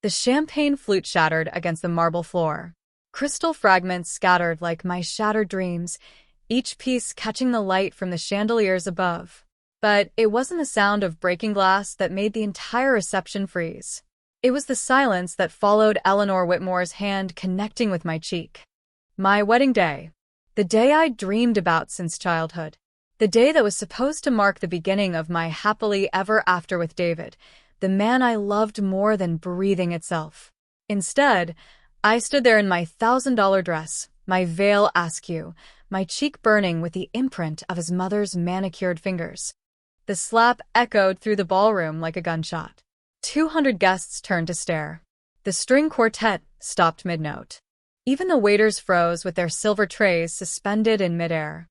The champagne flute shattered against the marble floor. Crystal fragments scattered like my shattered dreams, each piece catching the light from the chandeliers above. But it wasn't the sound of breaking glass that made the entire reception freeze. It was the silence that followed Eleanor Whitmore's hand connecting with my cheek. My wedding day. The day I'd dreamed about since childhood. The day that was supposed to mark the beginning of my happily ever after with David, the man I loved more than breathing itself. Instead, I stood there in my $1,000 dress, my veil askew, my cheek burning with the imprint of his mother's manicured fingers. The slap echoed through the ballroom like a gunshot. 200 guests turned to stare. The string quartet stopped mid-note. Even the waiters froze with their silver trays suspended in midair.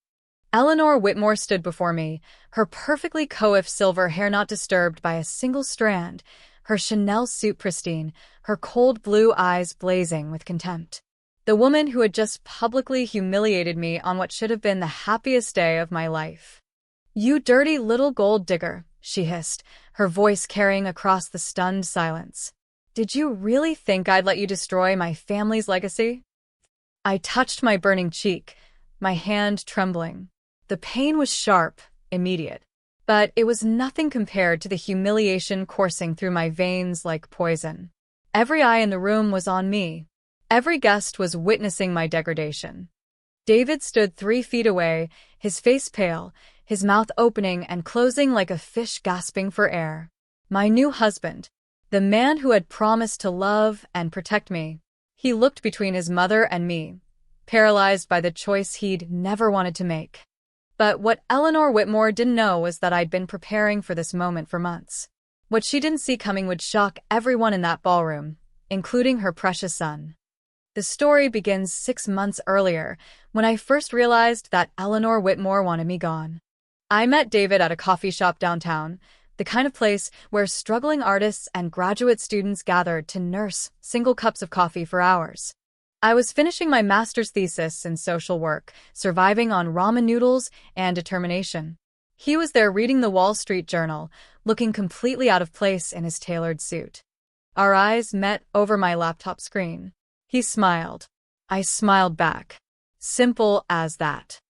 Eleanor Whitmore stood before me, her perfectly coiffed silver hair not disturbed by a single strand, her Chanel suit pristine, her cold blue eyes blazing with contempt. The woman who had just publicly humiliated me on what should have been the happiest day of my life. "You dirty little gold digger," she hissed, her voice carrying across the stunned silence. "Did you really think I'd let you destroy my family's legacy?" I touched my burning cheek, my hand trembling. The pain was sharp, immediate, but it was nothing compared to the humiliation coursing through my veins like poison. Every eye in the room was on me. Every guest was witnessing my degradation. David stood 3 feet away, his face pale, his mouth opening and closing like a fish gasping for air. My new husband, the man who had promised to love and protect me. He looked between his mother and me, paralyzed by the choice he'd never wanted to make. But what Eleanor Whitmore didn't know was that I'd been preparing for this moment for months. What she didn't see coming would shock everyone in that ballroom, including her precious son. The story begins 6 months earlier, when I first realized that Eleanor Whitmore wanted me gone. I met David at a coffee shop downtown, the kind of place where struggling artists and graduate students gathered to nurse single cups of coffee for hours. I was finishing my master's thesis in social work, surviving on ramen noodles and determination. He was there reading the Wall Street Journal, looking completely out of place in his tailored suit. Our eyes met over my laptop screen. He smiled. I smiled back. Simple as that.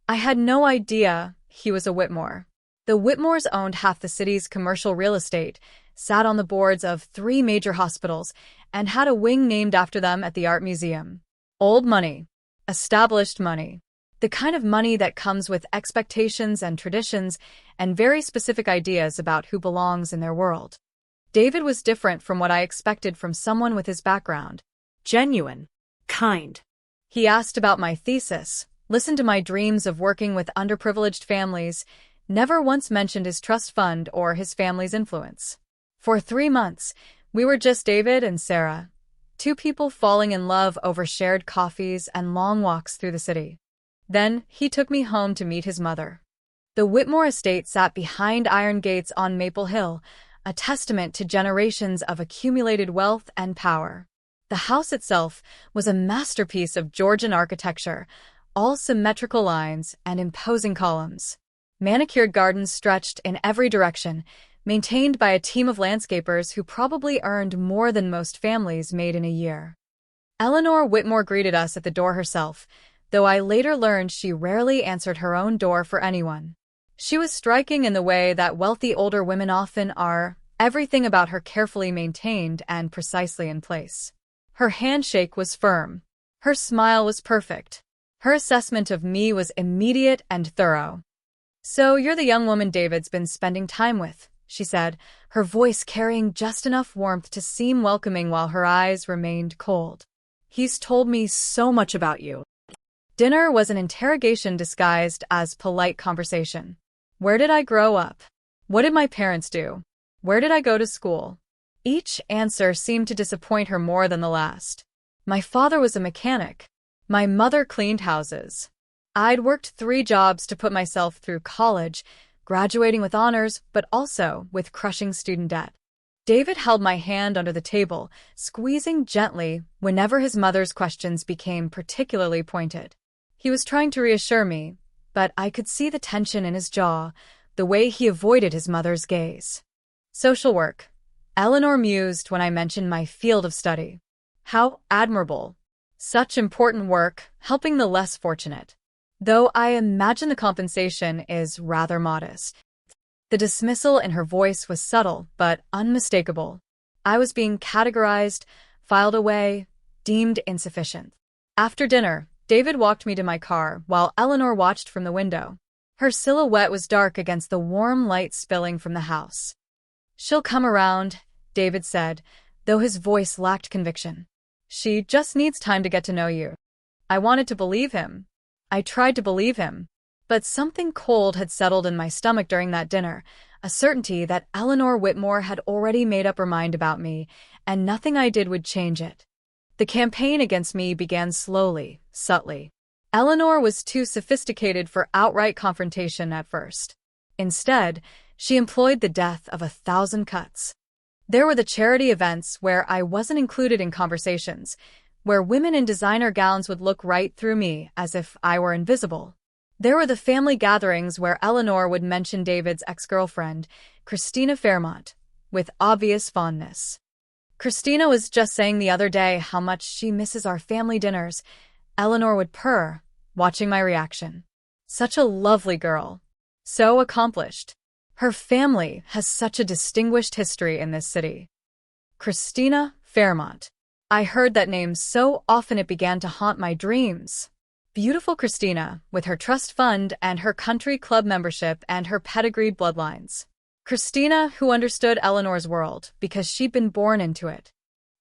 I had no idea he was a Whitmore. The Whitmores owned half the city's commercial real estate, sat on the boards of 3 major hospitals, and had a wing named after them at the art museum. Old money. Established money. The kind of money that comes with expectations and traditions and very specific ideas about who belongs in their world. David was different from what I expected from someone with his background. Genuine. Kind. He asked about my thesis, listened to my dreams of working with underprivileged families, never once mentioned his trust fund or his family's influence. For 3 months, we were just David and Sarah, 2 people falling in love over shared coffees and long walks through the city. Then he took me home to meet his mother. The Whitmore estate sat behind iron gates on Maple Hill, a testament to generations of accumulated wealth and power. The house itself was a masterpiece of Georgian architecture, all symmetrical lines and imposing columns. Manicured gardens stretched in every direction, maintained by a team of landscapers who probably earned more than most families made in a year. Eleanor Whitmore greeted us at the door herself, though I later learned she rarely answered her own door for anyone. She was striking in the way that wealthy older women often are, everything about her carefully maintained and precisely in place. Her handshake was firm. Her smile was perfect. Her assessment of me was immediate and thorough. "So you're the young woman David's been spending time with," she said, her voice carrying just enough warmth to seem welcoming while her eyes remained cold. "He's told me so much about you." Dinner was an interrogation disguised as polite conversation. Where did I grow up? What did my parents do? Where did I go to school? Each answer seemed to disappoint her more than the last. My father was a mechanic. My mother cleaned houses. I'd worked 3 jobs to put myself through college, graduating with honors, but also with crushing student debt. David held my hand under the table, squeezing gently whenever his mother's questions became particularly pointed. He was trying to reassure me, but I could see the tension in his jaw, the way he avoided his mother's gaze. Social work. Eleanor mused when I mentioned my field of study. How admirable. Such important work, helping the less fortunate. Though I imagine the compensation is rather modest. The dismissal in her voice was subtle, but unmistakable. I was being categorized, filed away, deemed insufficient. After dinner, David walked me to my car while Eleanor watched from the window. Her silhouette was dark against the warm light spilling from the house. "She'll come around," David said, though his voice lacked conviction. "She just needs time to get to know you." I wanted to believe him. I tried to believe him. But something cold had settled in my stomach during that dinner, a certainty that Eleanor Whitmore had already made up her mind about me, and nothing I did would change it. The campaign against me began slowly, subtly. Eleanor was too sophisticated for outright confrontation at first. Instead, she employed the death of 1,000 cuts. There were the charity events where I wasn't included in conversations, where women in designer gowns would look right through me as if I were invisible. There were the family gatherings where Eleanor would mention David's ex-girlfriend, Christina Fairmont, with obvious fondness. "Christina was just saying the other day how much she misses our family dinners," Eleanor would purr, watching my reaction. Such a lovely girl. So accomplished. Her family has such a distinguished history in this city. Christina Fairmont. I heard that name so often it began to haunt my dreams. Beautiful Christina, with her trust fund and her country club membership and her pedigreed bloodlines. Christina, who understood Eleanor's world because she'd been born into it.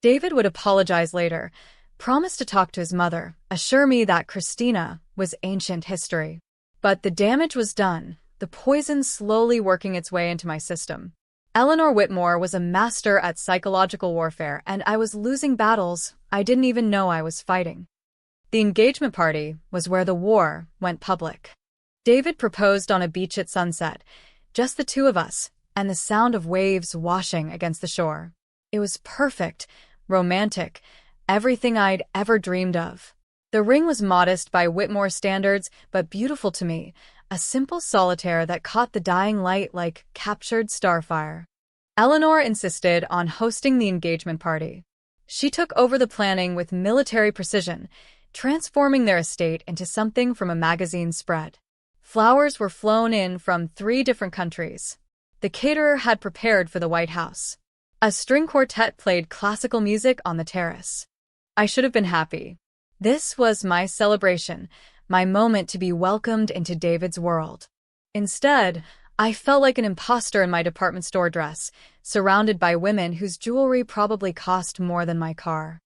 David would apologize later, promise to talk to his mother, assure me that Christina was ancient history. But the damage was done, the poison slowly working its way into my system. Eleanor Whitmore was a master at psychological warfare, and I was losing battles I didn't even know I was fighting. The engagement party was where the war went public. David proposed on a beach at sunset, just the two of us, and the sound of waves washing against the shore. It was perfect, romantic, everything I'd ever dreamed of. The ring was modest by Whitmore standards, but beautiful to me, a simple solitaire that caught the dying light like captured starfire. Eleanor insisted on hosting the engagement party. She took over the planning with military precision, transforming their estate into something from a magazine spread. Flowers were flown in from 3 different countries. The caterer had prepared for the White House. A string quartet played classical music on the terrace. I should have been happy. This was my celebration, my moment to be welcomed into David's world. Instead, I felt like an imposter in my department store dress, surrounded by women whose jewelry probably cost more than my car.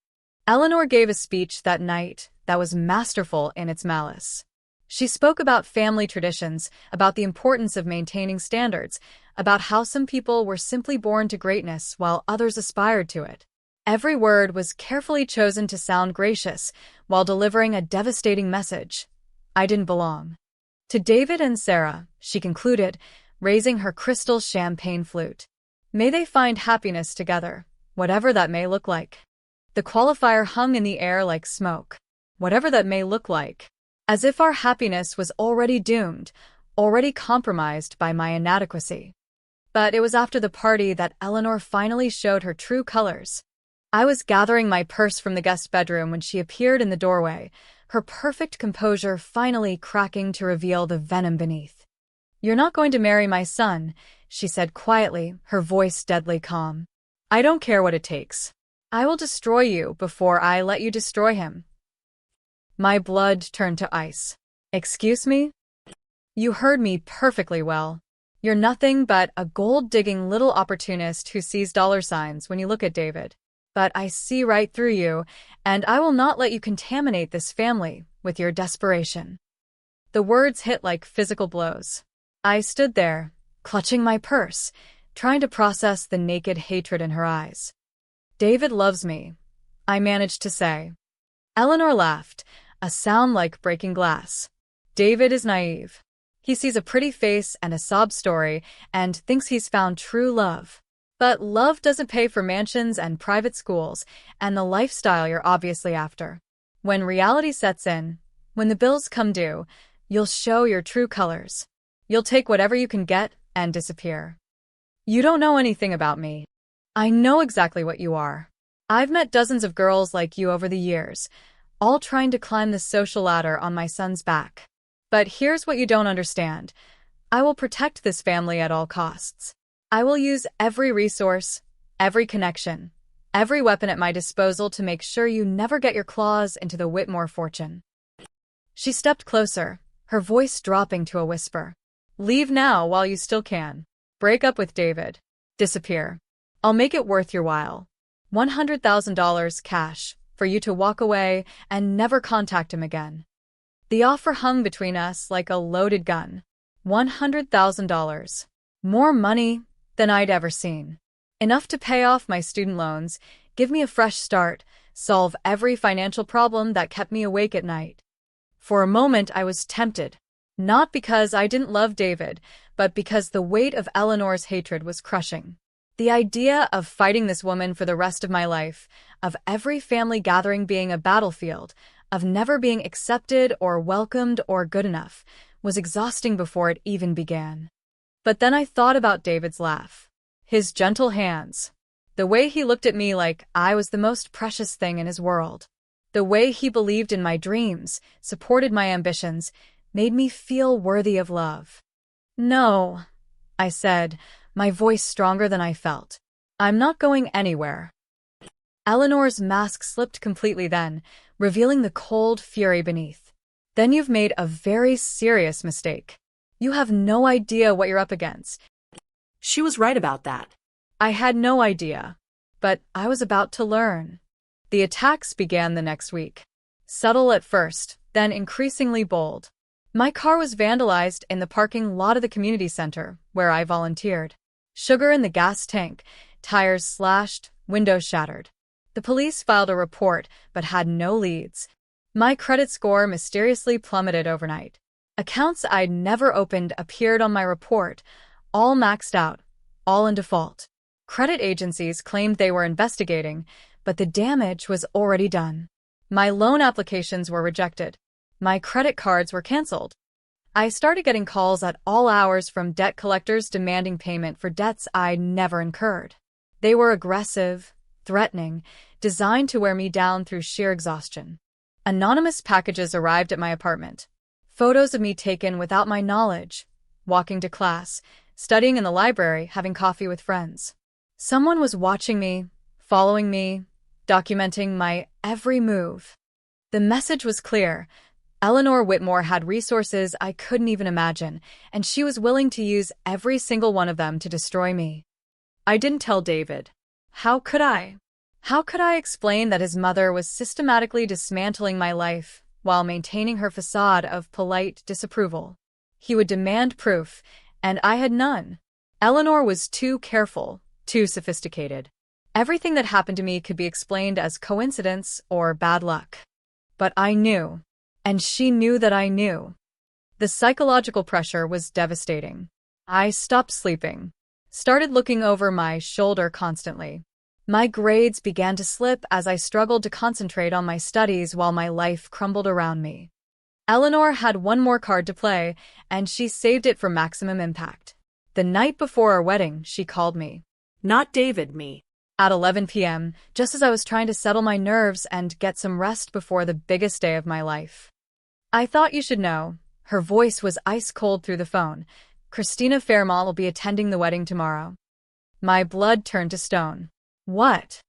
Eleanor gave a speech that night that was masterful in its malice. She spoke about family traditions, about the importance of maintaining standards, about how some people were simply born to greatness while others aspired to it. Every word was carefully chosen to sound gracious while delivering a devastating message. I didn't belong. To David and Sarah, she concluded, raising her crystal champagne flute. May they find happiness together, whatever that may look like. The qualifier hung in the air like smoke. Whatever that may look like. As if our happiness was already doomed, already compromised by my inadequacy. But it was after the party that Eleanor finally showed her true colors. I was gathering my purse from the guest bedroom when she appeared in the doorway, her perfect composure finally cracking to reveal the venom beneath. "You're not going to marry my son," she said quietly, her voice deadly calm. "I don't care what it takes. I will destroy you before I let you destroy him." My blood turned to ice. "Excuse me?" "You heard me perfectly well. You're nothing but a gold-digging little opportunist who sees dollar signs when you look at David. But I see right through you, and I will not let you contaminate this family with your desperation." The words hit like physical blows. I stood there, clutching my purse, trying to process the naked hatred in her eyes. "David loves me," I managed to say. Eleanor laughed, a sound like breaking glass. "David is naive. He sees a pretty face and a sob story and thinks he's found true love. But love doesn't pay for mansions and private schools and the lifestyle you're obviously after. When reality sets in, when the bills come due, you'll show your true colors. You'll take whatever you can get and disappear. You don't know anything about me." I know exactly what you are. I've met dozens of girls like you over the years, all trying to climb the social ladder on my son's back. But here's what you don't understand. I will protect this family at all costs. I will use every resource, every connection, every weapon at my disposal to make sure you never get your claws into the Whitmore fortune. She stepped closer, her voice dropping to a whisper. Leave now while you still can. Break up with David. Disappear. I'll make it worth your while. $100,000 cash for you to walk away and never contact him again. The offer hung between us like a loaded gun. $100,000. More money than I'd ever seen. Enough to pay off my student loans, give me a fresh start, solve every financial problem that kept me awake at night. For a moment I was tempted. Not because I didn't love David, but because the weight of Eleanor's hatred was crushing. The idea of fighting this woman for the rest of my life, of every family gathering being a battlefield, of never being accepted or welcomed or good enough, was exhausting before it even began. But then I thought about David's laugh. His gentle hands. The way he looked at me like I was the most precious thing in his world. The way he believed in my dreams, supported my ambitions, made me feel worthy of love. No, I said, my voice stronger than I felt. I'm not going anywhere. Eleanor's mask slipped completely then, revealing the cold fury beneath. Then you've made a very serious mistake. You have no idea what you're up against. She was right about that. I had no idea, but I was about to learn. The attacks began the next week. Subtle at first, then increasingly bold. My car was vandalized in the parking lot of the community center, where I volunteered. Sugar in the gas tank, tires slashed, windows shattered. The police filed a report, but had no leads. My credit score mysteriously plummeted overnight. Accounts I'd never opened appeared on my report, all maxed out, all in default. Credit agencies claimed they were investigating, but the damage was already done. My loan applications were rejected. My credit cards were canceled. I started getting calls at all hours from debt collectors demanding payment for debts I'd never incurred. They were aggressive, threatening, designed to wear me down through sheer exhaustion. Anonymous packages arrived at my apartment. Photos of me taken without my knowledge, walking to class, studying in the library, having coffee with friends. Someone was watching me, following me, documenting my every move. The message was clear. Eleanor Whitmore had resources I couldn't even imagine, and she was willing to use every single one of them to destroy me. I didn't tell David. How could I? How could I explain that his mother was systematically dismantling my life while maintaining her facade of polite disapproval? He would demand proof, and I had none. Eleanor was too careful, too sophisticated. Everything that happened to me could be explained as coincidence or bad luck. But I knew. And she knew that I knew. The psychological pressure was devastating. I stopped sleeping, started looking over my shoulder constantly. My grades began to slip as I struggled to concentrate on my studies while my life crumbled around me. Eleanor had one more card to play, and she saved it for maximum impact. The night before our wedding, she called me. Not David, me. At 11 p.m., just as I was trying to settle my nerves and get some rest before the biggest day of my life. I thought you should know. Her voice was ice-cold through the phone. Christina Fairmont will be attending the wedding tomorrow. My blood turned to stone. What?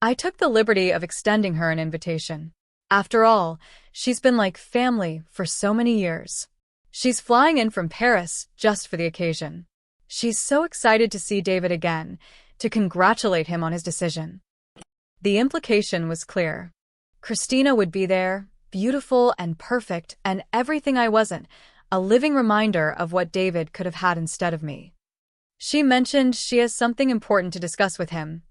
I took the liberty of extending her an invitation. After all, she's been like family for so many years. She's flying in from Paris just for the occasion. She's so excited to see David again, to congratulate him on his decision. The implication was clear. Christina would be there, beautiful and perfect and everything I wasn't, a living reminder of what David could have had instead of me. She mentioned she has something important to discuss with him.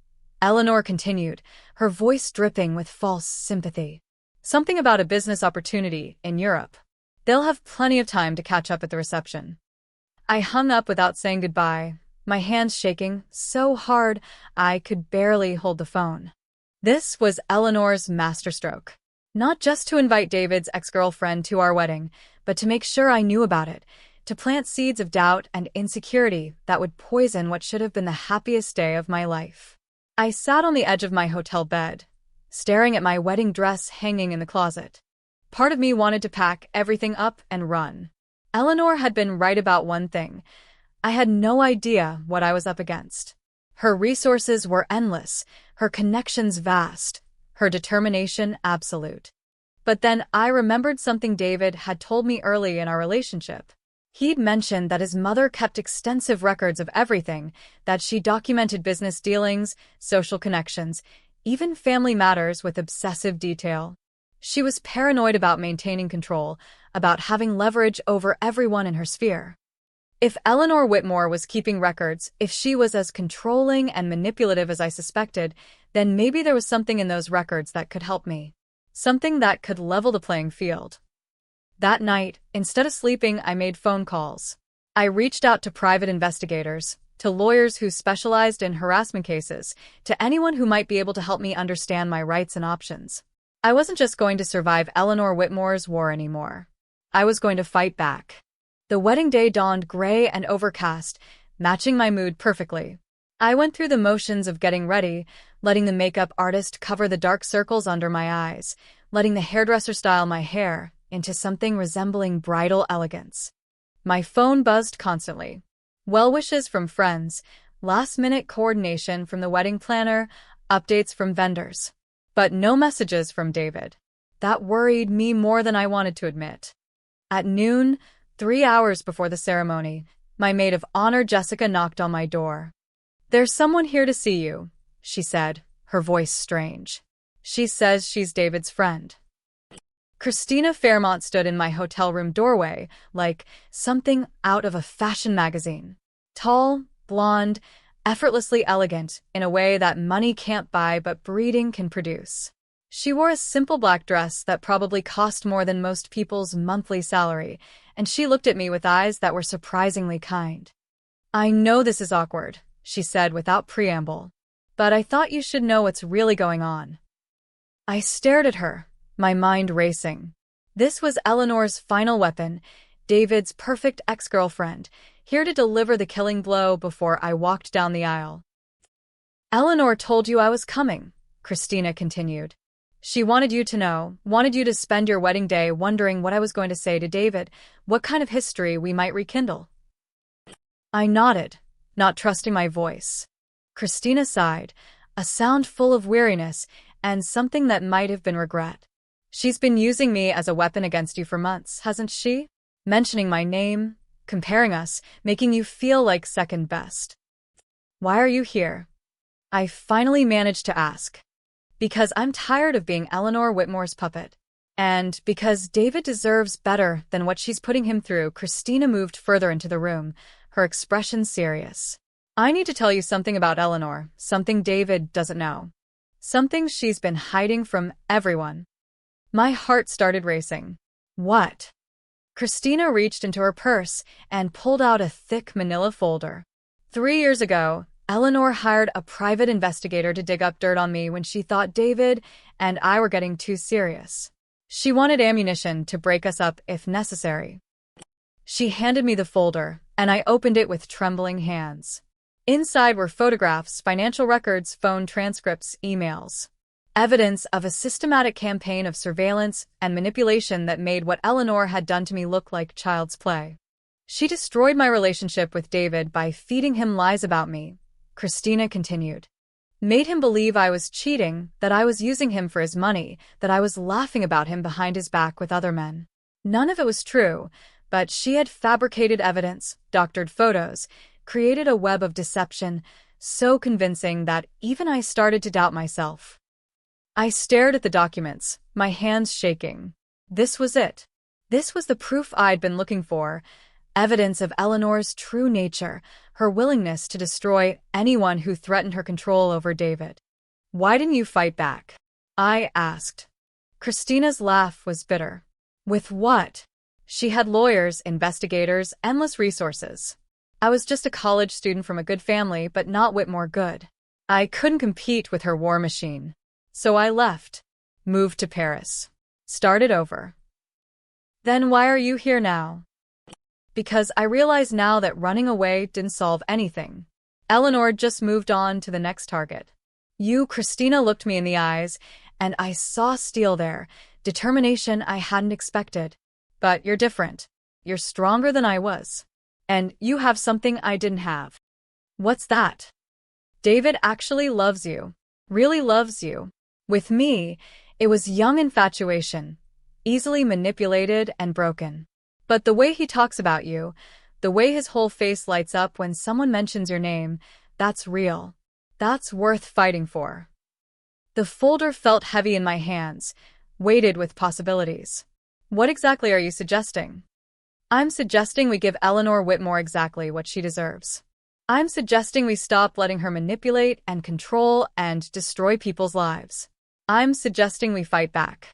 Eleanor continued, her voice dripping with false sympathy. Something about a business opportunity in Europe. They'll have plenty of time to catch up at the reception. I hung up without saying goodbye, my hands shaking so hard I could barely hold the phone. This was Eleanor's masterstroke. Not just to invite David's ex-girlfriend to our wedding, but to make sure I knew about it, to plant seeds of doubt and insecurity that would poison what should have been the happiest day of my life. I sat on the edge of my hotel bed, staring at my wedding dress hanging in the closet. Part of me wanted to pack everything up and run. Eleanor had been right about one thing. I had no idea what I was up against. Her resources were endless, her connections vast, her determination absolute. But then I remembered something David had told me early in our relationship. He'd mentioned that his mother kept extensive records of everything, that she documented business dealings, social connections, even family matters with obsessive detail. She was paranoid about maintaining control, about having leverage over everyone in her sphere. If Eleanor Whitmore was keeping records, if she was as controlling and manipulative as I suspected, then maybe there was something in those records that could help me. Something that could level the playing field. That night, instead of sleeping, I made phone calls. I reached out to private investigators, to lawyers who specialized in harassment cases, to anyone who might be able to help me understand my rights and options. I wasn't just going to survive Eleanor Whitmore's war anymore. I was going to fight back. The wedding day dawned gray and overcast, matching my mood perfectly. I went through the motions of getting ready, letting the makeup artist cover the dark circles under my eyes, letting the hairdresser style my hair into something resembling bridal elegance. My phone buzzed constantly. Well wishes from friends, last-minute coordination from the wedding planner, updates from vendors. But no messages from David. That worried me more than I wanted to admit. At noon, 3 hours before the ceremony, my maid of honor Jessica knocked on my door. "There's someone here to see you," she said, her voice strange. "She says she's David's friend." Christina Fairmont stood in my hotel room doorway, like something out of a fashion magazine. Tall, blonde, effortlessly elegant in a way that money can't buy but breeding can produce. She wore a simple black dress that probably cost more than most people's monthly salary, and she looked at me with eyes that were surprisingly kind. "I know this is awkward," she said without preamble, "but I thought you should know what's really going on." I stared at her, my mind racing. This was Eleanor's final weapon, David's perfect ex-girlfriend, here to deliver the killing blow before I walked down the aisle. "Eleanor told you I was coming," Christina continued. "She wanted you to know, wanted you to spend your wedding day wondering what I was going to say to David, what kind of history we might rekindle." I nodded, not trusting my voice. Christina sighed, a sound full of weariness and something that might have been regret. "She's been using me as a weapon against you for months, hasn't she? Mentioning my name, comparing us, making you feel like second best." "Why are you here?" I finally managed to ask. "Because I'm tired of being Eleanor Whitmore's puppet. And because David deserves better than what she's putting him through." Christina moved further into the room, her expression serious. "I need to tell you something about Eleanor, something David doesn't know. Something she's been hiding from everyone." My heart started racing. "What?" Christina reached into her purse and pulled out a thick manila folder. 3 years ago, Eleanor hired a private investigator to dig up dirt on me when she thought David and I were getting too serious. She wanted ammunition to break us up if necessary. She handed me the folder, and I opened it with trembling hands. Inside were photographs, financial records, phone transcripts, emails. Evidence of a systematic campaign of surveillance and manipulation that made what Eleanor had done to me look like child's play. She destroyed my relationship with David by feeding him lies about me, Christina continued. Made him believe I was cheating, that I was using him for his money, that I was laughing about him behind his back with other men. None of it was true, but she had fabricated evidence, doctored photos, created a web of deception, so convincing that even I started to doubt myself. I stared at the documents, my hands shaking. This was it. This was the proof I'd been looking for, evidence of Eleanor's true nature, her willingness to destroy anyone who threatened her control over David. "Why didn't you fight back?" I asked. Christina's laugh was bitter. "With what?" She had lawyers, investigators, endless resources. I was just a college student from a good family, but not Whitmore good. I couldn't compete with her war machine. So I left, moved to Paris, started over. "Then why are you here now?" "Because I realize now that running away didn't solve anything. Eleanor just moved on to the next target. Christina looked me in the eyes, and I saw steel there, determination I hadn't expected. But you're different. You're stronger than I was. And you have something I didn't have. What's that? David actually loves you. Really loves you. With me, it was young infatuation, easily manipulated and broken. But the way he talks about you, the way his whole face lights up when someone mentions your name, that's real. That's worth fighting for. The folder felt heavy in my hands, weighted with possibilities. What exactly are you suggesting? I'm suggesting we give Eleanor Whitmore exactly what she deserves. I'm suggesting we stop letting her manipulate and control and destroy people's lives. I'm suggesting we fight back.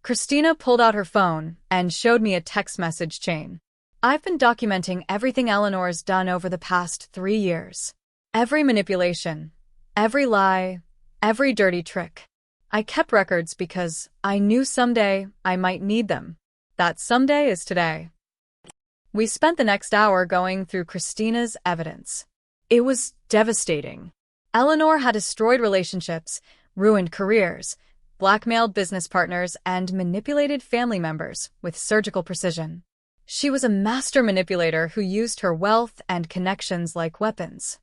Christina pulled out her phone and showed me a text message chain. I've been documenting everything Eleanor's done over the past 3 years. Every manipulation, every lie, every dirty trick. I kept records because I knew someday I might need them. That someday is today. We spent the next hour going through Christina's evidence. It was devastating. Eleanor had destroyed relationships, ruined careers, blackmailed business partners, and manipulated family members with surgical precision. She was a master manipulator who used her wealth and connections like weapons.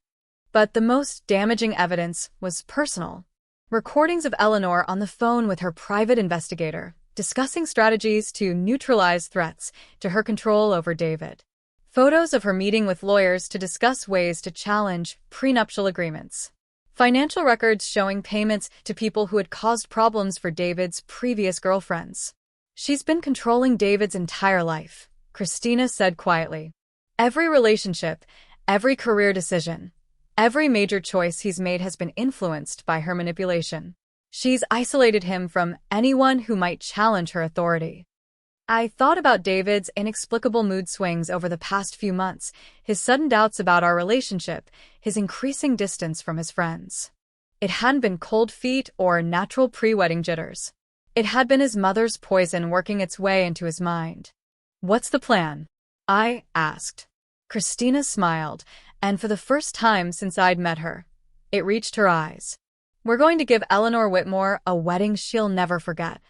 But the most damaging evidence was personal. Recordings of Eleanor on the phone with her private investigator, discussing strategies to neutralize threats to her control over David. Photos of her meeting with lawyers to discuss ways to challenge prenuptial agreements. Financial records showing payments to people who had caused problems for David's previous girlfriends. She's been controlling David's entire life, Christina said quietly. Every relationship, every career decision, every major choice he's made has been influenced by her manipulation. She's isolated him from anyone who might challenge her authority. I thought about David's inexplicable mood swings over the past few months, his sudden doubts about our relationship, his increasing distance from his friends. It hadn't been cold feet or natural pre-wedding jitters. It had been his mother's poison working its way into his mind. What's the plan? I asked. Christina smiled, and for the first time since I'd met her, it reached her eyes. We're going to give Eleanor Whitmore a wedding she'll never forget.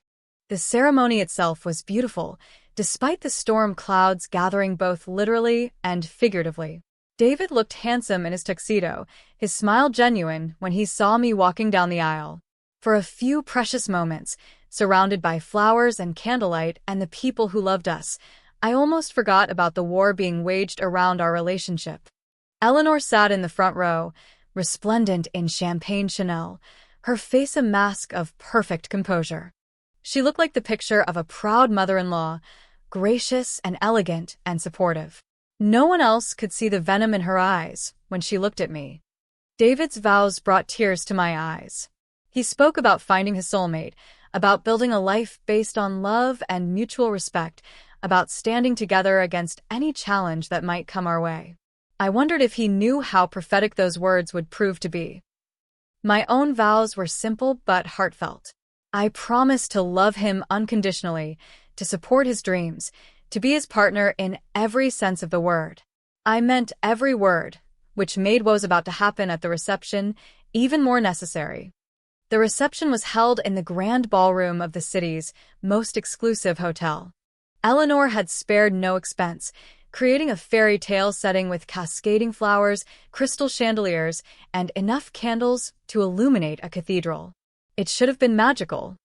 The ceremony itself was beautiful, despite the storm clouds gathering both literally and figuratively. David looked handsome in his tuxedo, his smile genuine when he saw me walking down the aisle. For a few precious moments, surrounded by flowers and candlelight and the people who loved us, I almost forgot about the war being waged around our relationship. Eleanor sat in the front row, resplendent in champagne Chanel, her face a mask of perfect composure. She looked like the picture of a proud mother-in-law, gracious and elegant and supportive. No one else could see the venom in her eyes when she looked at me. David's vows brought tears to my eyes. He spoke about finding his soulmate, about building a life based on love and mutual respect, about standing together against any challenge that might come our way. I wondered if he knew how prophetic those words would prove to be. My own vows were simple but heartfelt. I promised to love him unconditionally, to support his dreams, to be his partner in every sense of the word. I meant every word, which made what was about to happen at the reception even more necessary. The reception was held in the grand ballroom of the city's most exclusive hotel. Eleanor had spared no expense, creating a fairy tale setting with cascading flowers, crystal chandeliers, and enough candles to illuminate a cathedral. It should have been magical.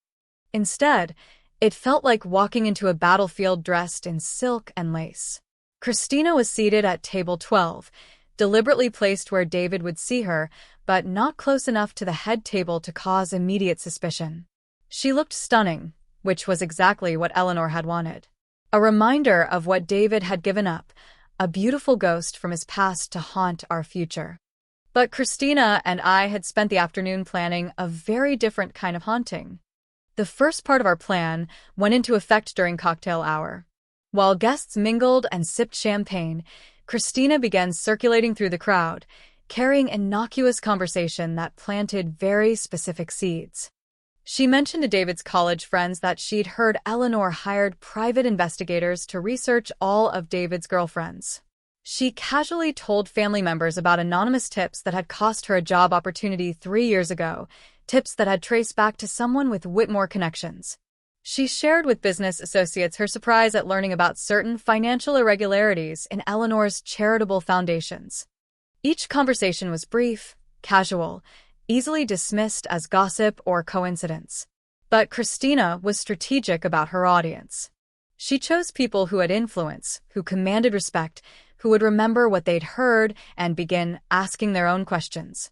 Instead, it felt like walking into a battlefield dressed in silk and lace. Christina was seated at table 12, deliberately placed where David would see her, but not close enough to the head table to cause immediate suspicion. She looked stunning, which was exactly what Eleanor had wanted. A reminder of what David had given up, a beautiful ghost from his past to haunt our future. But Christina and I had spent the afternoon planning a very different kind of haunting. The first part of our plan went into effect during cocktail hour. While guests mingled and sipped champagne, Christina began circulating through the crowd, carrying innocuous conversation that planted very specific seeds. She mentioned to David's college friends that she'd heard Eleanor hired private investigators to research all of David's girlfriends. She casually told family members about anonymous tips that had cost her a job opportunity 3 years ago, tips that had traced back to someone with Whitmore connections. She shared with business associates her surprise at learning about certain financial irregularities in Eleanor's charitable foundations. Each conversation was brief, casual, easily dismissed as gossip or coincidence. But Christina was strategic about her audience. She chose people who had influence, who commanded respect, who would remember what they'd heard and begin asking their own questions.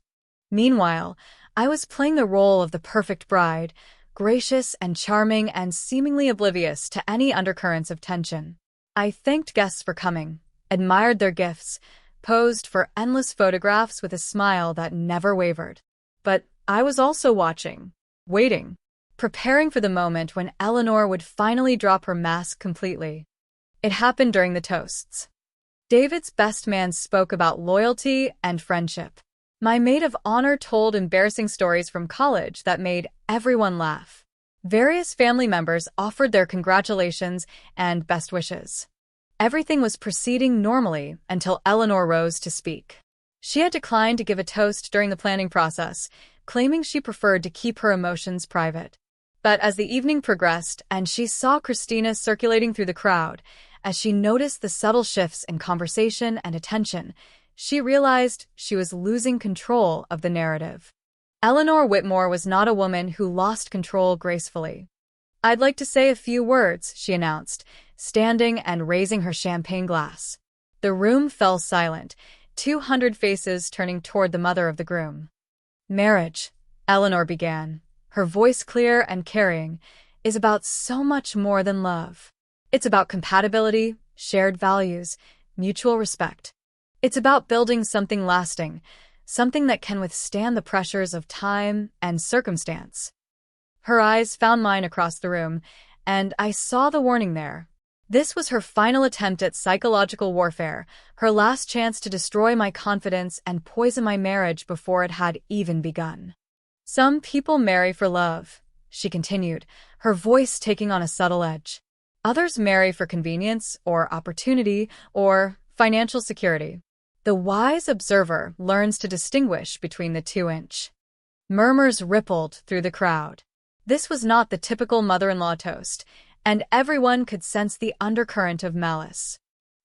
Meanwhile, I was playing the role of the perfect bride, gracious and charming and seemingly oblivious to any undercurrents of tension. I thanked guests for coming, admired their gifts, posed for endless photographs with a smile that never wavered. But I was also watching, waiting, preparing for the moment when Eleanor would finally drop her mask completely. It happened during the toasts. David's best man spoke about loyalty and friendship. My maid of honor told embarrassing stories from college that made everyone laugh. Various family members offered their congratulations and best wishes. Everything was proceeding normally until Eleanor rose to speak. She had declined to give a toast during the planning process, claiming she preferred to keep her emotions private. But as the evening progressed and she saw Christina circulating through the crowd, as she noticed the subtle shifts in conversation and attention, she realized she was losing control of the narrative. Eleanor Whitmore was not a woman who lost control gracefully. "I'd like to say a few words," she announced, standing and raising her champagne glass. The room fell silent, 200 faces turning toward the mother of the groom. "Marriage," Eleanor began, her voice clear and carrying, "is about so much more than love. It's about compatibility, shared values, mutual respect. It's about building something lasting, something that can withstand the pressures of time and circumstance." Her eyes found mine across the room, and I saw the warning there. This was her final attempt at psychological warfare, her last chance to destroy my confidence and poison my marriage before it had even begun. "Some people marry for love," she continued, her voice taking on a subtle edge. "Others marry for convenience or opportunity or financial security. The wise observer learns to distinguish between the two." Murmurs rippled through the crowd. This was not the typical mother-in-law toast, and everyone could sense the undercurrent of malice.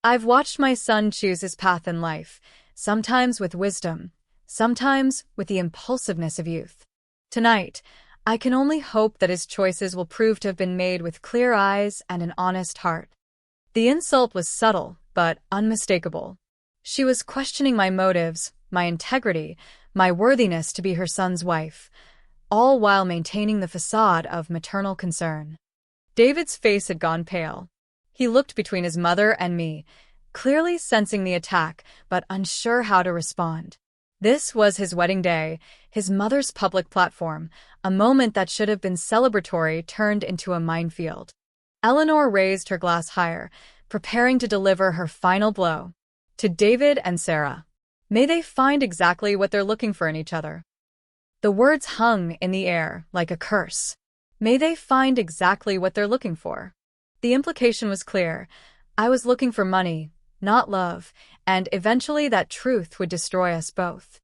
"I've watched my son choose his path in life, sometimes with wisdom, sometimes with the impulsiveness of youth. Tonight, I can only hope that his choices will prove to have been made with clear eyes and an honest heart." The insult was subtle, but unmistakable. She was questioning my motives, my integrity, my worthiness to be her son's wife, all while maintaining the facade of maternal concern. David's face had gone pale. He looked between his mother and me, clearly sensing the attack, but unsure how to respond. This was his wedding day, his mother's public platform, a moment that should have been celebratory turned into a minefield. Eleanor raised her glass higher, preparing to deliver her final blow. "To David and Sarah. May they find exactly what they're looking for in each other." The words hung in the air like a curse. May they find exactly what they're looking for. The implication was clear. I was looking for money, not love, and eventually that truth would destroy us both.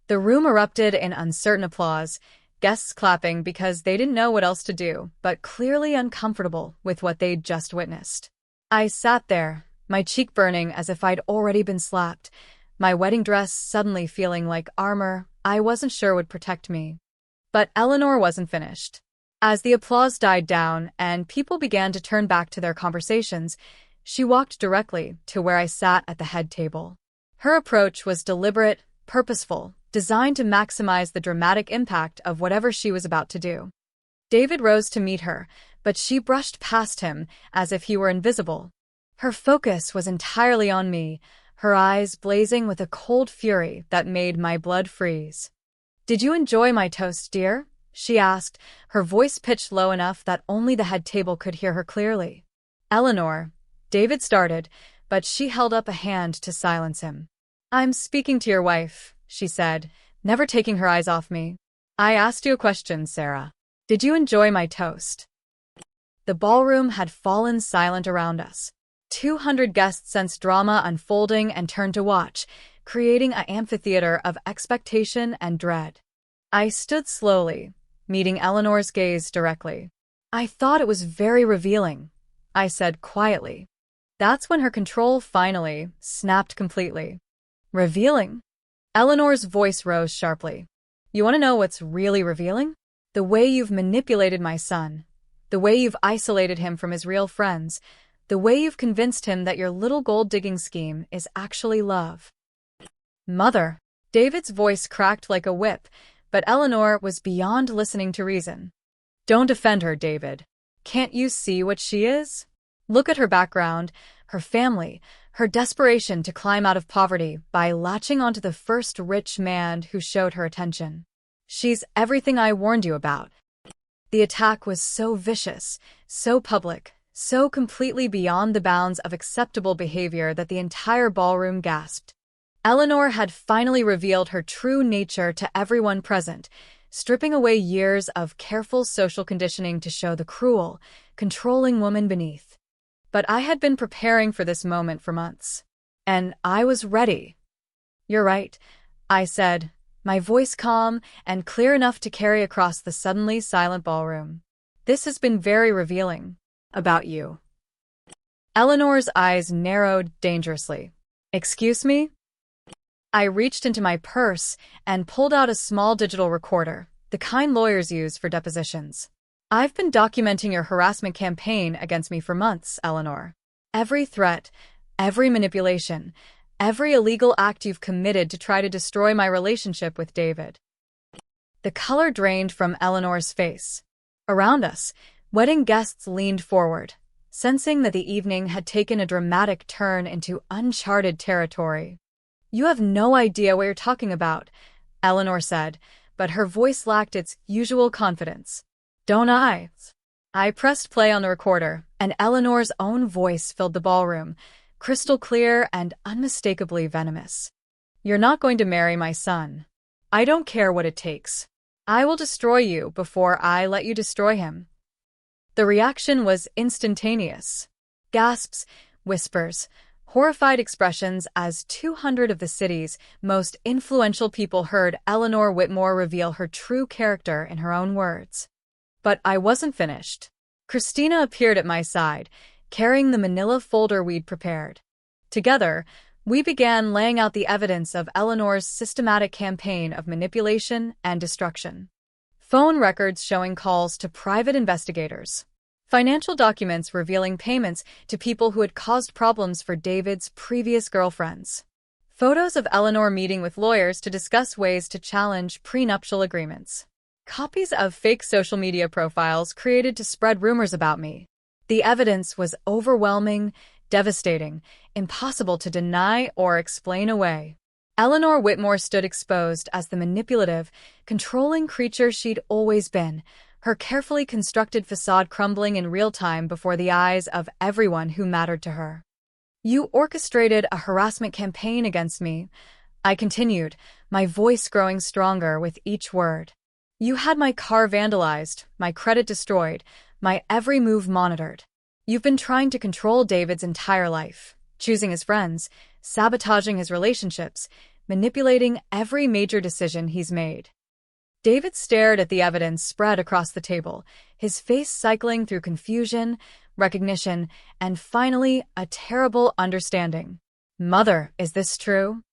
The room erupted in uncertain applause, guests clapping because they didn't know what else to do, but clearly uncomfortable with what they'd just witnessed. I sat there, my cheek burning as if I'd already been slapped, my wedding dress suddenly feeling like armor I wasn't sure would protect me. But Eleanor wasn't finished. As the applause died down and people began to turn back to their conversations, she walked directly to where I sat at the head table. Her approach was deliberate, purposeful, designed to maximize the dramatic impact of whatever she was about to do. David rose to meet her, but she brushed past him as if he were invisible. Her focus was entirely on me, her eyes blazing with a cold fury that made my blood freeze. "Did you enjoy my toast, dear?" she asked, her voice pitched low enough that only the head table could hear her clearly. "Eleanor," David started, but she held up a hand to silence him. "I'm speaking to your wife," she said, never taking her eyes off me. "I asked you a question, Sarah. Did you enjoy my toast?" The ballroom had fallen silent around us. 200 guests sensed drama unfolding and turned to watch, creating an amphitheater of expectation and dread. I stood slowly, meeting Eleanor's gaze directly. "I thought it was very revealing," I said quietly. That's when her control finally snapped completely. "Revealing?" Eleanor's voice rose sharply. "You want to know what's really revealing? The way you've manipulated my son. The way you've isolated him from his real friends. The way you've convinced him that your little gold-digging scheme is actually love." "Mother!" David's voice cracked like a whip, but Eleanor was beyond listening to reason. "Don't defend her, David. Can't you see what she is? Look at her background, her family, her desperation to climb out of poverty by latching onto the first rich man who showed her attention. She's everything I warned you about." The attack was so vicious, so public, so completely beyond the bounds of acceptable behavior that the entire ballroom gasped. Eleanor had finally revealed her true nature to everyone present, stripping away years of careful social conditioning to show the cruel, controlling woman beneath. But I had been preparing for this moment for months. And I was ready. "You're right," I said, my voice calm and clear enough to carry across the suddenly silent ballroom. "This has been very revealing. About you." Eleanor's eyes narrowed dangerously. "Excuse me?" I reached into my purse and pulled out a small digital recorder, the kind lawyers use for depositions. "I've been documenting your harassment campaign against me for months, Eleanor. Every threat, every manipulation, every illegal act you've committed to try to destroy my relationship with David." The color drained from Eleanor's face. Around us, wedding guests leaned forward, sensing that the evening had taken a dramatic turn into uncharted territory. "You have no idea what you're talking about," Eleanor said, but her voice lacked its usual confidence. "Don't I?" I pressed play on the recorder, and Eleanor's own voice filled the ballroom, crystal clear and unmistakably venomous. "You're not going to marry my son. I don't care what it takes. I will destroy you before I let you destroy him." The reaction was instantaneous. Gasps, whispers, horrified expressions as 200 of the city's most influential people heard Eleanor Whitmore reveal her true character in her own words. But I wasn't finished. Christina appeared at my side, carrying the manila folder we'd prepared. Together, we began laying out the evidence of Eleanor's systematic campaign of manipulation and destruction. Phone records showing calls to private investigators. Financial documents revealing payments to people who had caused problems for David's previous girlfriends. Photos of Eleanor meeting with lawyers to discuss ways to challenge prenuptial agreements. Copies of fake social media profiles created to spread rumors about me. The evidence was overwhelming, devastating, impossible to deny or explain away. Eleanor Whitmore stood exposed as the manipulative, controlling creature she'd always been, her carefully constructed facade crumbling in real time before the eyes of everyone who mattered to her. "You orchestrated a harassment campaign against me," I continued, my voice growing stronger with each word. "You had my car vandalized, my credit destroyed, my every move monitored. You've been trying to control David's entire life, choosing his friends, sabotaging his relationships, manipulating every major decision he's made." David stared at the evidence spread across the table, his face cycling through confusion, recognition, and finally, a terrible understanding. "Mother, is this true?"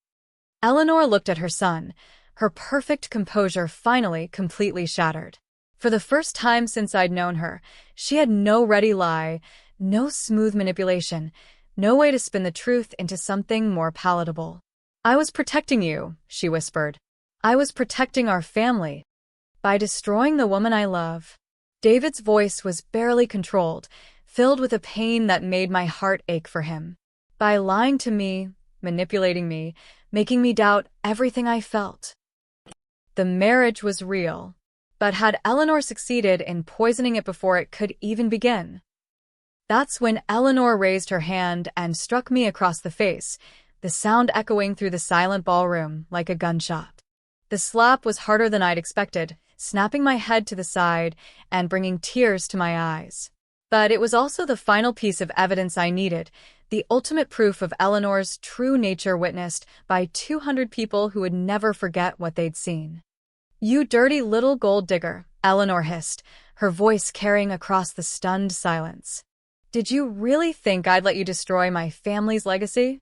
Eleanor looked at her son, her perfect composure finally completely shattered. For the first time since I'd known her, she had no ready lie, no smooth manipulation, no way to spin the truth into something more palatable. "I was protecting you," she whispered. "I was protecting our family. By destroying the woman I love." David's voice was barely controlled, filled with a pain that made my heart ache for him. "By lying to me, manipulating me, making me doubt everything I felt." The marriage was real, but had Eleanor succeeded in poisoning it before it could even begin? That's when Eleanor raised her hand and struck me across the face, the sound echoing through the silent ballroom like a gunshot. The slap was harder than I'd expected, snapping my head to the side and bringing tears to my eyes. But it was also the final piece of evidence I needed, the ultimate proof of Eleanor's true nature witnessed by 200 people who would never forget what they'd seen. "You dirty little gold digger," Eleanor hissed, her voice carrying across the stunned silence. "Did you really think I'd let you destroy my family's legacy?"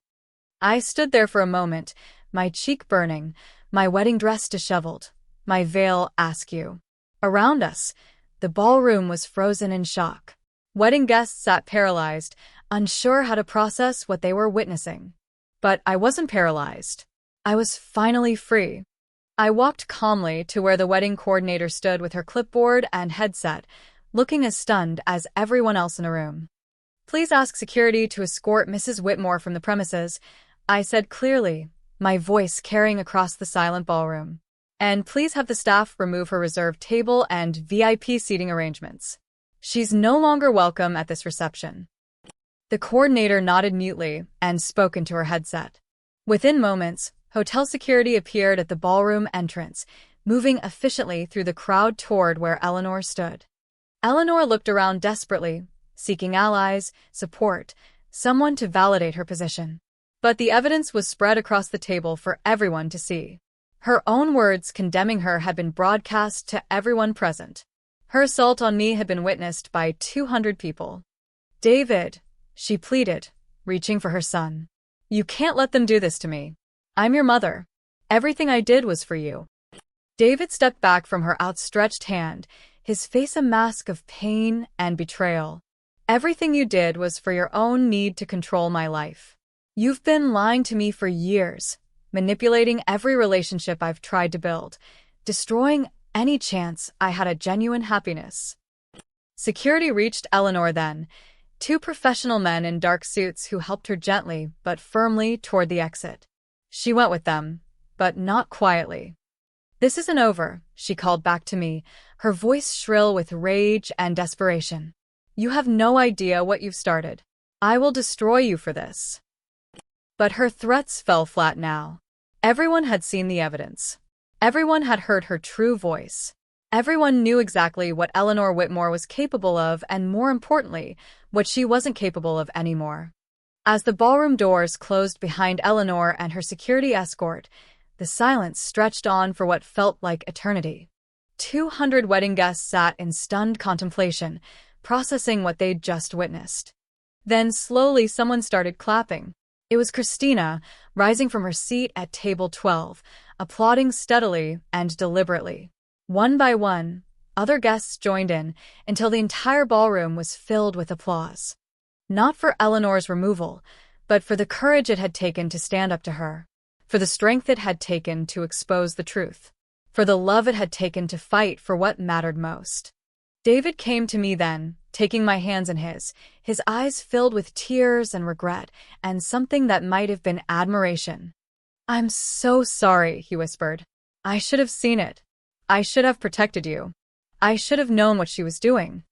I stood there for a moment, my cheek burning, my wedding dress disheveled, my veil askew. Around us, the ballroom was frozen in shock. Wedding guests sat paralyzed, unsure how to process what they were witnessing. But I wasn't paralyzed. I was finally free. I walked calmly to where the wedding coordinator stood with her clipboard and headset, looking as stunned as everyone else in the room. "Please ask security to escort Mrs. Whitmore from the premises," I said clearly, my voice carrying across the silent ballroom. "And please have the staff remove her reserved table and VIP seating arrangements. She's no longer welcome at this reception." The coordinator nodded mutely and spoke into her headset. Within moments, hotel security appeared at the ballroom entrance, moving efficiently through the crowd toward where Eleanor stood. Eleanor looked around desperately, seeking allies, support, someone to validate her position. But the evidence was spread across the table for everyone to see. Her own words condemning her had been broadcast to everyone present. Her assault on me had been witnessed by 200 people. "David," she pleaded, reaching for her son. "You can't let them do this to me. I'm your mother. Everything I did was for you." David stepped back from her outstretched hand, his face a mask of pain and betrayal. "Everything you did was for your own need to control my life. You've been lying to me for years, manipulating every relationship I've tried to build, destroying any chance I had a genuine happiness." Security reached Eleanor then, two professional men in dark suits who helped her gently but firmly toward the exit. She went with them, but not quietly. "This isn't over," she called back to me, her voice shrill with rage and desperation. "You have no idea what you've started. I will destroy you for this." But her threats fell flat now. Everyone had seen the evidence. Everyone had heard her true voice. Everyone knew exactly what Eleanor Whitmore was capable of and, more importantly, what she wasn't capable of anymore. As the ballroom doors closed behind Eleanor and her security escort, the silence stretched on for what felt like eternity. 200 wedding guests sat in stunned contemplation, processing what they'd just witnessed. Then slowly someone started clapping. It was Christina, rising from her seat at table 12, applauding steadily and deliberately. One by one, other guests joined in until the entire ballroom was filled with applause. Not for Eleanor's removal, but for the courage it had taken to stand up to her, for the strength it had taken to expose the truth, for the love it had taken to fight for what mattered most. David came to me then, taking my hands in his eyes filled with tears and regret, and something that might have been admiration. "I'm so sorry," he whispered. "I should have seen it. I should have protected you. I should have known what she was doing."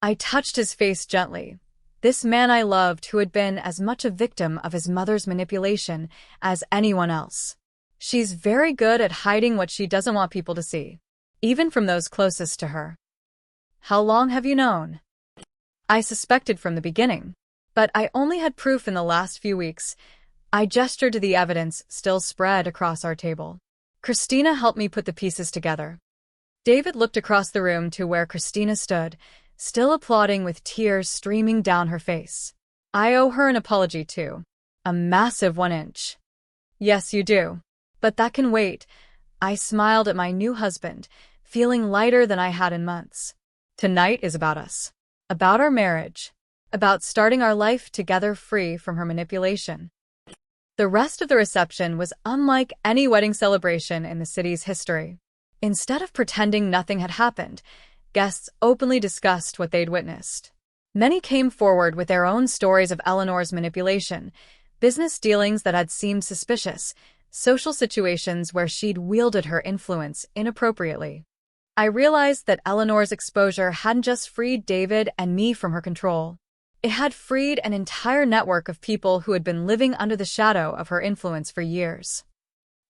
I touched his face gently. This man I loved, who had been as much a victim of his mother's manipulation as anyone else. "She's very good at hiding what she doesn't want people to see, even from those closest to her." "How long have you known?" I suspected from the beginning, but I only had proof in the last few weeks. I gestured to the evidence still spread across our table. Christina helped me put the pieces together. David looked across the room to where Christina stood, still applauding with tears streaming down her face. "I owe her an apology too. A massive 1 inch. "Yes, you do. But that can wait." I smiled at my new husband, feeling lighter than I had in months. "Tonight is about us. About our marriage. About starting our life together free from her manipulation." The rest of the reception was unlike any wedding celebration in the city's history. Instead of pretending nothing had happened, guests openly discussed what they'd witnessed. Many came forward with their own stories of Eleanor's manipulation, business dealings that had seemed suspicious, social situations where she'd wielded her influence inappropriately. I realized that Eleanor's exposure hadn't just freed David and me from her control. It had freed an entire network of people who had been living under the shadow of her influence for years.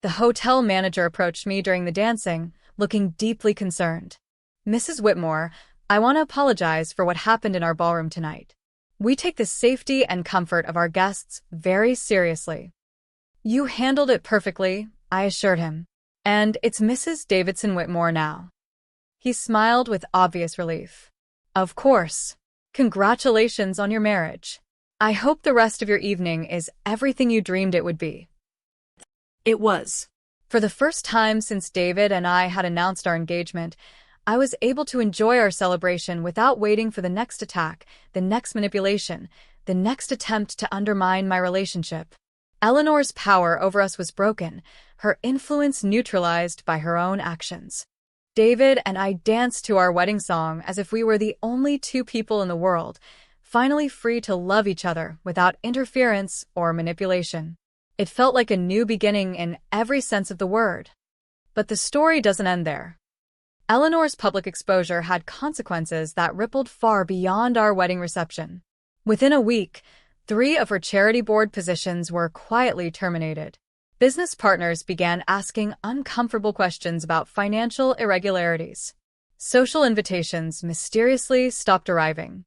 The hotel manager approached me during the dancing, looking deeply concerned. "Mrs. Whitmore, I want to apologize for what happened in our ballroom tonight. We take the safety and comfort of our guests very seriously." "You handled it perfectly," I assured him. "And it's Mrs. Davidson Whitmore now." He smiled with obvious relief. "Of course. Congratulations on your marriage. I hope the rest of your evening is everything you dreamed it would be." It was. For the first time since David and I had announced our engagement, I was able to enjoy our celebration without waiting for the next attack, the next manipulation, the next attempt to undermine my relationship. Eleanor's power over us was broken, her influence neutralized by her own actions. David and I danced to our wedding song as if we were the only two people in the world, finally free to love each other without interference or manipulation. It felt like a new beginning in every sense of the word. But the story doesn't end there. Eleanor's public exposure had consequences that rippled far beyond our wedding reception. Within a week, 3 of her charity board positions were quietly terminated. Business partners began asking uncomfortable questions about financial irregularities. Social invitations mysteriously stopped arriving.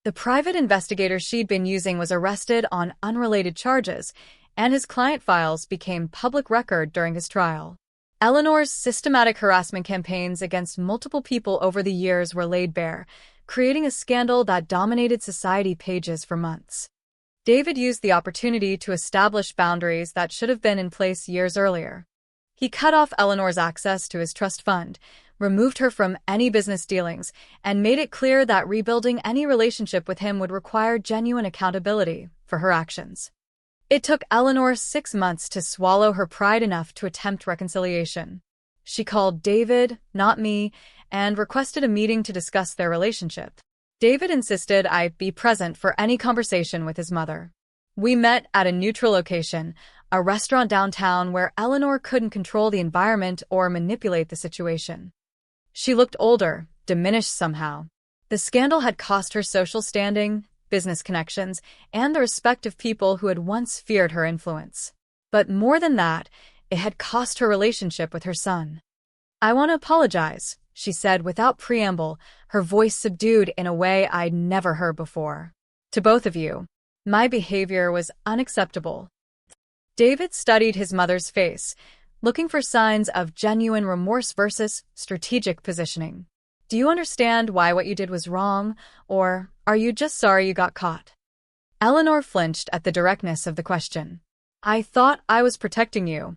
The private investigator she'd been using was arrested on unrelated charges, and his client files became public record during his trial. Eleanor's systematic harassment campaigns against multiple people over the years were laid bare, creating a scandal that dominated society pages for months. David used the opportunity to establish boundaries that should have been in place years earlier. He cut off Eleanor's access to his trust fund, removed her from any business dealings, and made it clear that rebuilding any relationship with him would require genuine accountability for her actions. It took Eleanor 6 months to swallow her pride enough to attempt reconciliation. She called David, not me, and requested a meeting to discuss their relationship. David insisted I be present for any conversation with his mother. We met at a neutral location, a restaurant downtown where Eleanor couldn't control the environment or manipulate the situation. She looked older, diminished somehow. The scandal had cost her social standing, business connections, and the respect of people who had once feared her influence. But more than that, it had cost her relationship with her son. "I want to apologize," she said without preamble, her voice subdued in a way I'd never heard before. "To both of you. My behavior was unacceptable." David studied his mother's face, looking for signs of genuine remorse versus strategic positioning. "Do you understand why what you did was wrong, or are you just sorry you got caught?" Eleanor flinched at the directness of the question. "I thought I was protecting you.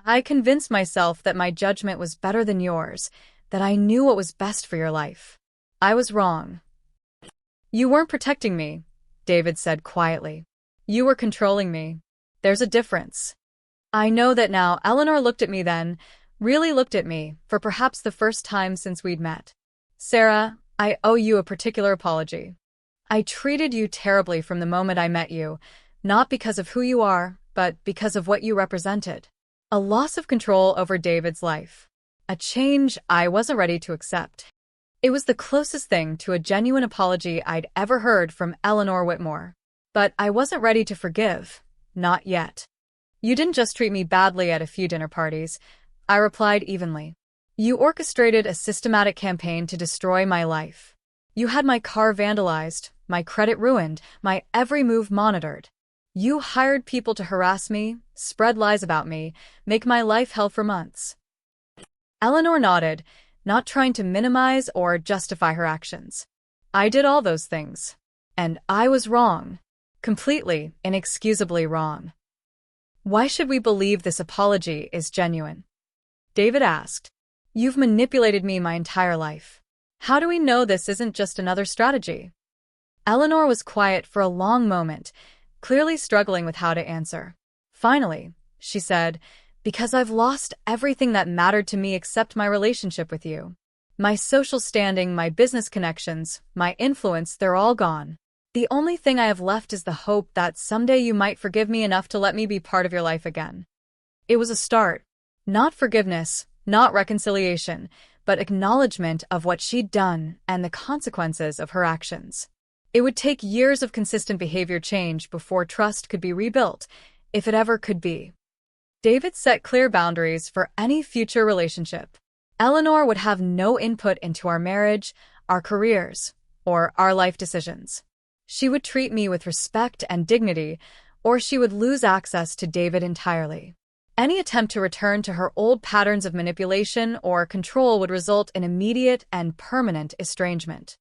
I convinced myself that my judgment was better than yours, that I knew what was best for your life. I was wrong." "You weren't protecting me," David said quietly. "You were controlling me. There's a difference." I know that now. Eleanor looked at me then, really looked at me, for perhaps the first time since we'd met. "Sarah, I owe you a particular apology. I treated you terribly from the moment I met you, not because of who you are, but because of what you represented. A loss of control over David's life. A change I wasn't ready to accept." It was the closest thing to a genuine apology I'd ever heard from Eleanor Whitmore. But I wasn't ready to forgive. Not yet. "You didn't just treat me badly at a few dinner parties," I replied evenly. "You orchestrated a systematic campaign to destroy my life. You had my car vandalized, my credit ruined, my every move monitored. You hired people to harass me, spread lies about me, make my life hell for months." Eleanor nodded, not trying to minimize or justify her actions. "I did all those things. And I was wrong. Completely, inexcusably wrong." "Why should we believe this apology is genuine?" David asked. "You've manipulated me my entire life. How do we know this isn't just another strategy?" Eleanor was quiet for a long moment, clearly struggling with how to answer. Finally, she said, "Because I've lost everything that mattered to me except my relationship with you. My social standing, my business connections, my influence, they're all gone. The only thing I have left is the hope that someday you might forgive me enough to let me be part of your life again." It was a start. Not forgiveness, not reconciliation, but acknowledgement of what she'd done and the consequences of her actions. It would take years of consistent behavior change before trust could be rebuilt, if it ever could be. David set clear boundaries for any future relationship. Eleanor would have no input into our marriage, our careers, or our life decisions. She would treat me with respect and dignity, or she would lose access to David entirely. Any attempt to return to her old patterns of manipulation or control would result in immediate and permanent estrangement.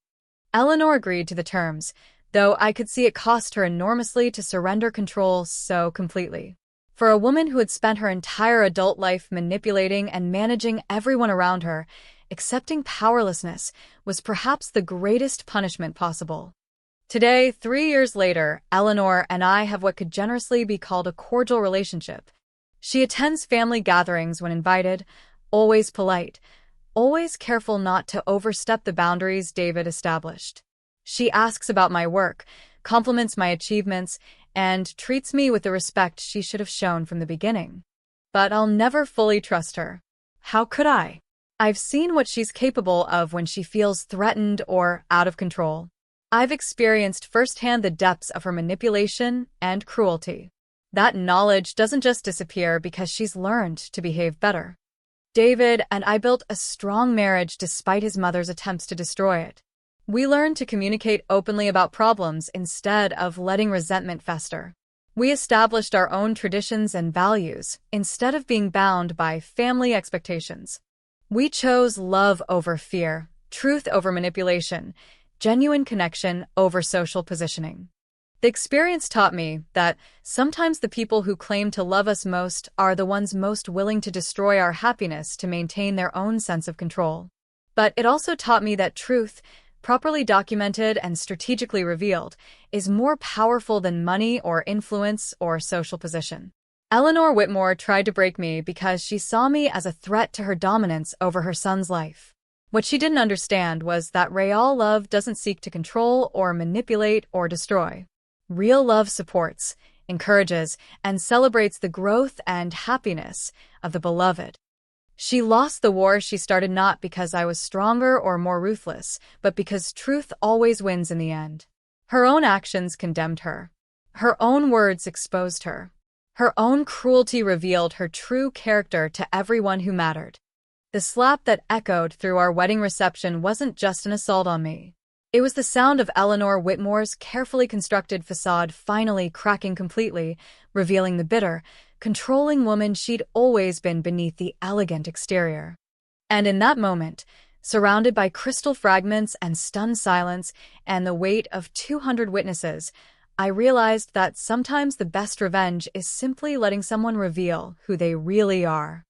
Eleanor agreed to the terms, though I could see it cost her enormously to surrender control so completely. For a woman who had spent her entire adult life manipulating and managing everyone around her, accepting powerlessness was perhaps the greatest punishment possible. Today, 3 years later, Eleanor and I have what could generously be called a cordial relationship. She attends family gatherings when invited, always polite, always careful not to overstep the boundaries David established. She asks about my work, compliments my achievements, and treats me with the respect she should have shown from the beginning. But I'll never fully trust her. How could I? I've seen what she's capable of when she feels threatened or out of control. I've experienced firsthand the depths of her manipulation and cruelty. That knowledge doesn't just disappear because she's learned to behave better. David and I built a strong marriage despite his mother's attempts to destroy it. We learned to communicate openly about problems instead of letting resentment fester. We established our own traditions and values instead of being bound by family expectations. We chose love over fear, truth over manipulation, genuine connection over social positioning. The experience taught me that sometimes the people who claim to love us most are the ones most willing to destroy our happiness to maintain their own sense of control. But it also taught me that truth, properly documented and strategically revealed, is more powerful than money or influence or social position. Eleanor Whitmore tried to break me because she saw me as a threat to her dominance over her son's life. What she didn't understand was that real love doesn't seek to control or manipulate or destroy. Real love supports, encourages, and celebrates the growth and happiness of the beloved. She lost the war she started not because I was stronger or more ruthless, but because truth always wins in the end. Her own actions condemned her. Her own words exposed her. Her own cruelty revealed her true character to everyone who mattered. The slap that echoed through our wedding reception wasn't just an assault on me. It was the sound of Eleanor Whitmore's carefully constructed facade finally cracking completely, revealing the bitter, controlling woman she'd always been beneath the elegant exterior. And in that moment, surrounded by crystal fragments and stunned silence and the weight of 200 witnesses, I realized that sometimes the best revenge is simply letting someone reveal who they really are.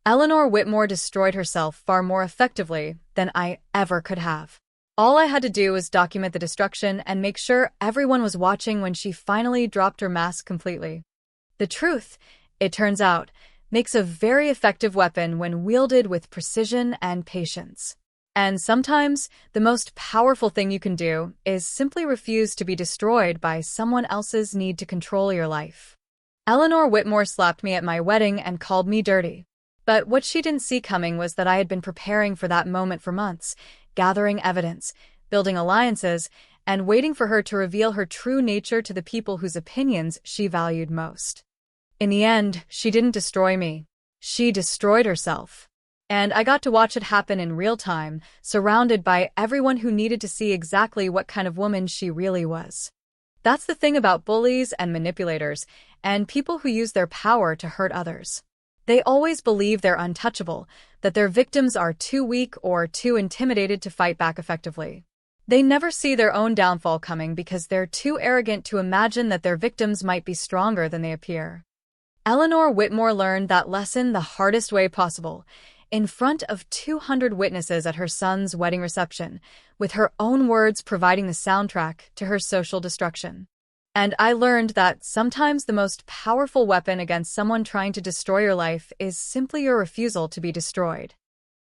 Eleanor Whitmore destroyed herself far more effectively than I ever could have. All I had to do was document the destruction and make sure everyone was watching when she finally dropped her mask completely. The truth, it turns out, makes a very effective weapon when wielded with precision and patience. And sometimes, the most powerful thing you can do is simply refuse to be destroyed by someone else's need to control your life. Eleanor Whitmore slapped me at my wedding and called me dirty. But what she didn't see coming was that I had been preparing for that moment for months, gathering evidence, building alliances, and waiting for her to reveal her true nature to the people whose opinions she valued most. In the end, she didn't destroy me. She destroyed herself. And I got to watch it happen in real time, surrounded by everyone who needed to see exactly what kind of woman she really was. That's the thing about bullies and manipulators, and people who use their power to hurt others. They always believe they're untouchable, that their victims are too weak or too intimidated to fight back effectively. They never see their own downfall coming because they're too arrogant to imagine that their victims might be stronger than they appear. Eleanor Whitmore learned that lesson the hardest way possible, in front of 200 witnesses at her son's wedding reception, with her own words providing the soundtrack to her social destruction. And I learned that sometimes the most powerful weapon against someone trying to destroy your life is simply your refusal to be destroyed.